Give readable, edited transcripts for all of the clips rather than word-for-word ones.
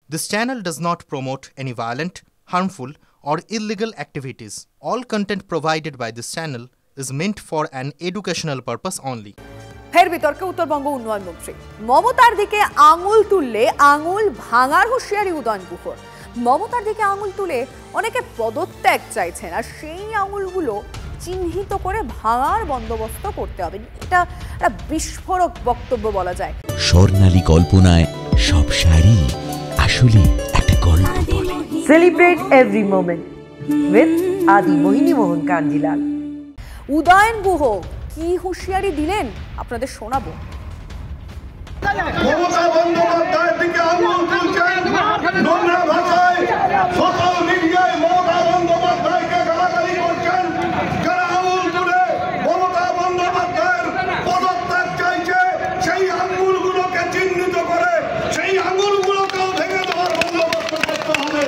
This channel does not promote any violent, harmful, or illegal activities. All content provided by this channel is meant for an educational purpose only. ফের বিতর্কে উত্তরবঙ্গ উন্নয়ন মন্ত্রী মমতার দিকে আঙুল তুললে আঙুল ভাঙার হুঁশিয়ারি উদয়ন গুহর। মমতার দিকে আঙুল তুলে অনেকে পদত্যাগ চাইছেন, আর সেই আঙুলগুলো চিহ্নিত করে ভাঙার বন্দোবস্ত করতে হবে। এটা একটা বিস্ফোরক বক্তব্য বলা যায়। স্বর্ণালী কল্পনায় সব শাড়ি আসলে একটা গল্প বলে। সেলিব্রেট এভরি মোমেন্ট উইথ আদি মোহিনী মোহন কাঞ্জিলাল। উদয়ন গুহ কি হুঁশিয়ারি দিলেন আপনাদের শোনাবো। মমতা বন্দ্যোপাধ্যায়ের দিকে আঙুল তুলছেন, নোংরা ভাষায় সোশ্যাল মিডিয়ায় মমতা বন্দ্যোপাধ্যায়কে গালাগালি করছেন। যারা আঙুল তুলে মমতা বন্দ্যোপাধ্যায়ের পদত্যাগ চাইছে, সেই আঙুলগুলোকে চিহ্নিত করে সেই আঙুলগুলোকেও ভেঙে দেওয়ার বন্দোবস্ত করতে হবে।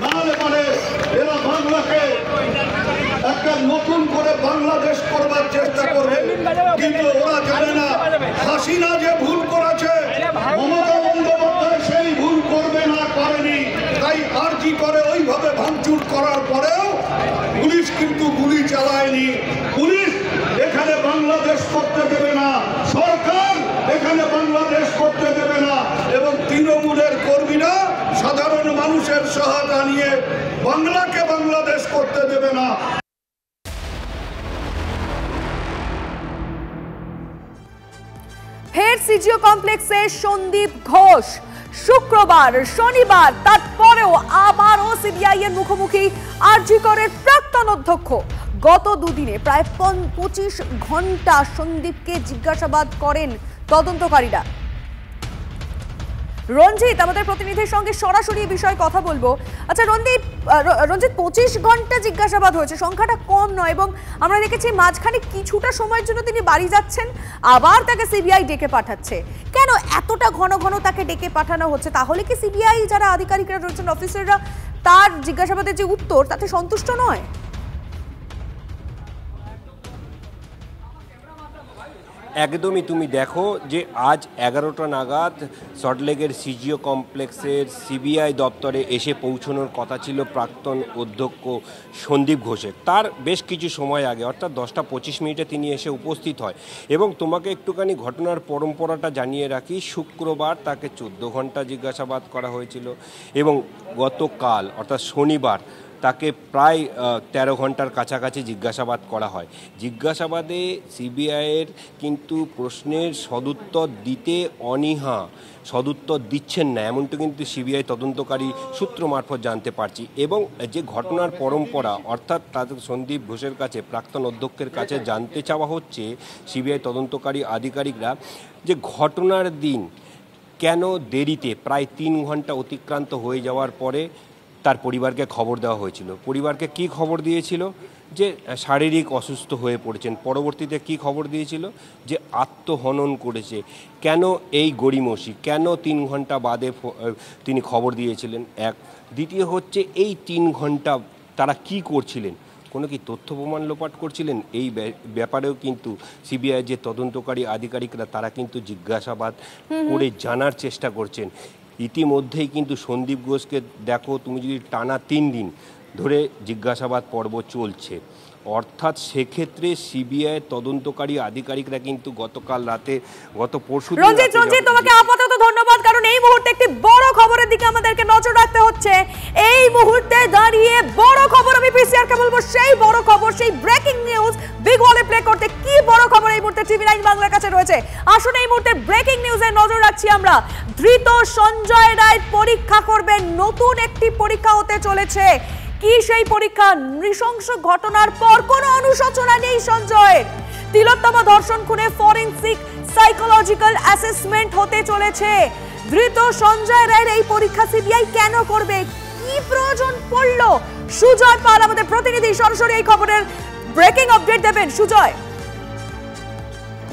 নাহলে পরে এরা বাংলাকে একটা নতুন করে বাংলাদেশ করবার চেষ্টা করবে, কিন্তু ওরা জানে না হাসিনা যে ভুল করেছে মমতা বন্দ্যোপাধ্যায় সেই ভুল করবে না, করেনি। তাই আরজি করে ওইভাবে ভাঙচুর করার পরেও পুলিশ কিন্তু গুলি চালায়নি। পুলিশ এখানে বাংলাদেশ করতে দেবে না, সরকার এখানে বাংলাদেশ করতে দেবে না, এবং তৃণমূলের কর্মীরা সাধারণ মানুষের সহায়তা নিয়ে বাংলাকে বাংলাদেশ করতে দেবে না। ফের সিজিও কমপ্লেক্সে সন্দীপ ঘোষ শুক্রবার শনিবার, তারপরেও আবারও সিবিআই এর মুখোমুখি আরজি করের প্রাক্তন অধ্যক্ষ। গত দুদিনে প্রায় 25 ঘন্টা সন্দীপকে জিজ্ঞাসাবাদ করেন তদন্তকারীরা। রঞ্জিত আমাদের প্রতিনিধির সঙ্গে সরাসরি এই বিষয়ে কথা বলবো। আচ্ছা রঞ্জিত, 25 ঘন্টা জিজ্ঞাসাবাদ হয়েছে, সংখ্যাটা কম নয়, এবং আমরা দেখেছি মাঝখানে কিছুটা সময়ের জন্য তিনি বাড়ি যাচ্ছেন, আবার তাকে সিবিআই ডেকে পাঠাচ্ছে। কেন এতটা ঘন ঘন তাকে ডেকে পাঠানো হচ্ছে? তাহলে কি সিবিআই যারা আধিকারিকরা রয়েছেন, অফিসাররা, তার জিজ্ঞাসাবাদের যে উত্তর তাতে সন্তুষ্ট নয়? একদমই। তুমি দেখো যে আজ 11টা নাগাদ সল্টলেকের সিজিও কমপ্লেক্সের সিবিআই দপ্তরে এসে পৌঁছানোর কথা ছিল প্রাক্তন অধ্যক্ষ সন্দীপ ঘোষের। তার বেশ কিছু সময় আগে, অর্থাৎ 10টা 25 মিনিটে তিনি এসে উপস্থিত হয়। এবং তোমাকে একটুখানি ঘটনার পরম্পরাটা জানিয়ে রাখি, শুক্রবার তাকে 14 ঘন্টা জিজ্ঞাসাবাদ করা হয়েছিল, এবং গতকাল অর্থাৎ শনিবার তাকে প্রায় 13 ঘন্টার কাছাকাছি জিজ্ঞাসাবাদ করা হয়। জিজ্ঞাসাবাদে সিবিআইয়ের কিন্তু প্রশ্নের সদুত্তর দিতে অনীহা, সদুত্তর দিচ্ছেন না, এমনটা কিন্তু সিবিআই তদন্তকারী সূত্র মারফত জানতে পারছি। এবং যে ঘটনার পরম্পরা, অর্থাৎ তাদের সন্দীপ ঘোষের কাছে, প্রাক্তন অধ্যক্ষের কাছে জানতে চাওয়া হচ্ছে সিবিআই তদন্তকারী আধিকারিকরা যে ঘটনার দিন কেন দেরিতে প্রায় 3 ঘন্টা অতিক্রান্ত হয়ে যাওয়ার পরে তার পরিবারকে খবর দেওয়া হয়েছিল। পরিবারকে কি খবর দিয়েছিল? যে শারীরিক অসুস্থ হয়ে পড়েছেন। পরবর্তীতে কি খবর দিয়েছিল? যে আত্মহনন করেছে। কেন এই গড়িমসি? কেন 3 ঘন্টা বাদে তিনি খবর দিয়েছিলেন? এক। দ্বিতীয় হচ্ছে এই 3 ঘন্টা তারা কি করছিলেন? কোনো কি তথ্য প্রমাণ লোপাট করছিলেন? এই ব্যাপারেও কিন্তু সিবিআই যে তদন্তকারী আধিকারিকরা তারা কিন্তু জিজ্ঞাসাবাদ করে জানার চেষ্টা করছেন। ইতিমধ্যেই কিন্তু সন্দীপ ঘোষকে দেখো তুমি, যদি টানা 3 দিন ধরে জিজ্ঞাসাবাদ পর্ব চলছে, অর্থাৎ সেক্ষেত্রে সিবিআই তদন্তকারী আধিকারিকরা কিন্তু গতকাল রাতে, গত পরশু। রঞ্জিত তোমাকে আপাতত ধন্যবাদ, কারণ এই মুহূর্তে একটি বড় খবরের দিকে আমাদেরকে নজর রাখতে হচ্ছে। এই মুহূর্তে দাঁড়িয়ে বড় খবর, আমি পিসিআর কে বলবো, সেই বড় খবর, সেই ব্রেকিং নিউজ বিগ ওয়ালে প্লে করতে। কি বড় খবর এই মুহূর্তে টিভি9 বাংলার কাছে রয়েছে? আসুন এই মুহূর্তে ব্রেকিং নিউজে নজর রাখছি আমরা। ধৃত সঞ্জয় রায় পরীক্ষা করবেন, নতুন একটি পরীক্ষা হতে চলেছে। কি সেই পরীক্ষা? নৃশংস ঘটনার পর কোনো অনুশোচনা নেই সঞ্জয়ের। তিলোত্তমা ধর্ষণ খুনে ফরেনসিক সাইকোলজিক্যাল অ্যাসেসমেন্ট হতে চলেছে। ধৃত সঞ্জয় রায়ের এই পরীক্ষা সিবিআই কেন করবে? কি প্রয়োজন পড়ল? সুজয় পাল আমাদের প্রতিনিধি সরাসরি এই খবরের ব্রেকিং আপডেট দেবেন। সুজয়,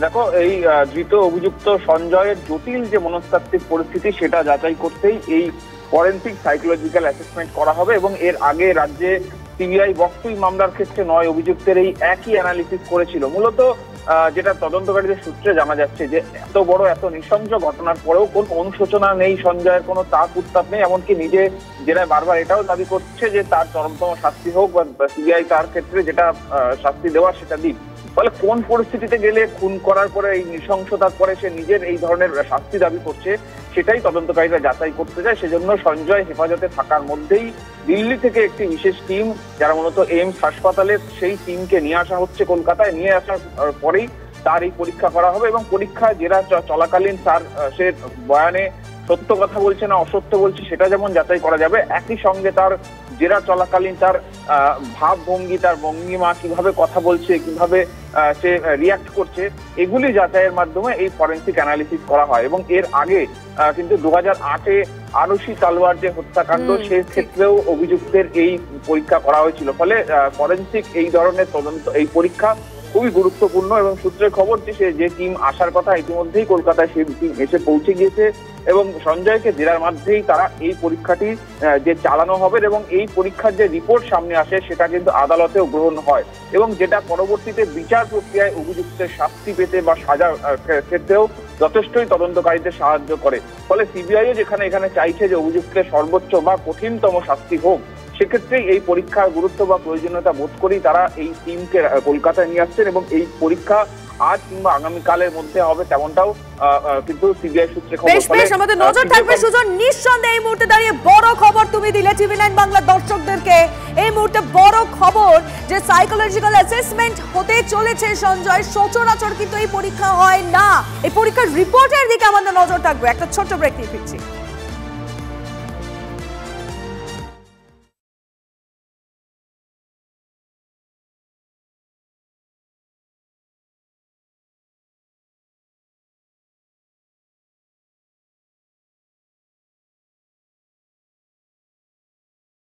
দেখো, এই ধৃত অভিযুক্ত সঞ্জয়ের জটিল যে মনস্তাত্ত্বিক পরিস্থিতি সেটা যাচাই করতেই এই ফরেনসিক সাইকোলজিক্যাল অ্যাসেসমেন্ট করা হবে। এবং এর আগে রাজ্যে সিবিআই বক্সি মামলার ক্ষেত্রে 9 অভিযুক্তের এই একই অ্যানালিসিস করেছিল। মূলত যেটা তদন্তকারীদের সূত্রে জানা যাচ্ছে যে এত বড় এত নৃশংস ঘটনার পরেও কোন অনুশোচনা নেই সঞ্জয়ের, কোনো তাপ উত্তাপ নেই, এমনকি নিজে জেরায় বারবার এটাও দাবি করছে যে তার চরমতম শাস্তি হোক বা সিবিআই তার ক্ষেত্রে যেটা শাস্তি দেওয়া সেটা দিক। ফলে কোন পরিস্থিতিতে গেলে খুন করার পরে এই নৃশংসতার পরে সে নিজের এই ধরনের শাস্তি দাবি করছে সেটাই তদন্তকারীরা যাচাই করতে যায়। সেজন্য সঞ্জয় হেফাজতে থাকার মধ্যেই দিল্লি থেকে একটি বিশেষ টিম, যারা মূলত এইমস হাসপাতালের সেই টিমকে নিয়ে আসা হচ্ছে কলকাতায়। নিয়ে আসার পরেই তার এই পরীক্ষা করা হবে এবং পরীক্ষা জেরা চলাকালীন তার সে বয়ানে সত্য কথা বলছে না অসত্য বলছে সেটা যেমন যাচাই করা যাবে, একই সঙ্গে তার জেরা চলাকালীন তার ভাবভঙ্গি, তার ভঙ্গিমা, কিভাবে কথা বলছে, কিভাবে সে রিয়াক্ট করছে, এগুলি যাচাইয়ের মাধ্যমে এই ফরেন্সিক অ্যানালিসিস করা হয়। এবং এর আগে কিন্তু 2008-এ আরুষি তালওয়ার যে হত্যাকাণ্ড, সে ক্ষেত্রেও অভিযুক্তের এই পরীক্ষা করা হয়েছিল। ফলে ফরেন্সিক এই ধরনের তদন্ত, এই পরীক্ষা খুবই গুরুত্বপূর্ণ। এবং সূত্রের খবর যে টিম আসার কথা ইতিমধ্যেই কলকাতায় সেই টিম এসে পৌঁছে গিয়েছে এবং সঞ্জয়কে জেরার মধ্যেই তারা এই পরীক্ষাটি যে চালানো হবে এবং এই পরীক্ষার যে রিপোর্ট সামনে আসে সেটা কিন্তু আদালতেও গ্রহণ হয় এবং যেটা পরবর্তীতে বিচার প্রক্রিয়ায় অভিযুক্তের শাস্তি পেতে বা সাজার ক্ষেত্রেও যথেষ্টই তদন্তকারীদের সাহায্য করে। ফলে সিবিআইও এখানে চাইছে যে অভিযুক্তের সর্বোচ্চ বা কঠিনতম শাস্তি হোক, সেক্ষেত্রেই এই পরীক্ষার গুরুত্ব বা প্রয়োজনীয়তা বোধ করেই তারা এই টিমকে কলকাতায় নিয়ে আসছেন এবং এই পরীক্ষা আজ কিংবা আগামীকালের মধ্যে হবে তেমনটাও কিন্তু সিবিআই সূত্রে খবর। বেশ, আমাদের নজর থাকবে সুজন। নিঃসন্দেহে এই মুহূর্তে দাঁড়িয়ে বড় খবর তুমি দিলে টিভি9 বাংলা দর্শকদেরকে। এই মুহূর্তে বড় খবর যে সাইকোলজিক্যাল অ্যাসেসমেন্ট হতে চলেছে সঞ্জয়। সচরাচর কিন্তু এই পরীক্ষা হয় না। এই পরীক্ষার রিপোর্টের দিকে আমাদের নজর থাকবে। একটা ছোট্ট ব্রেক নিয়ে ফিরছি।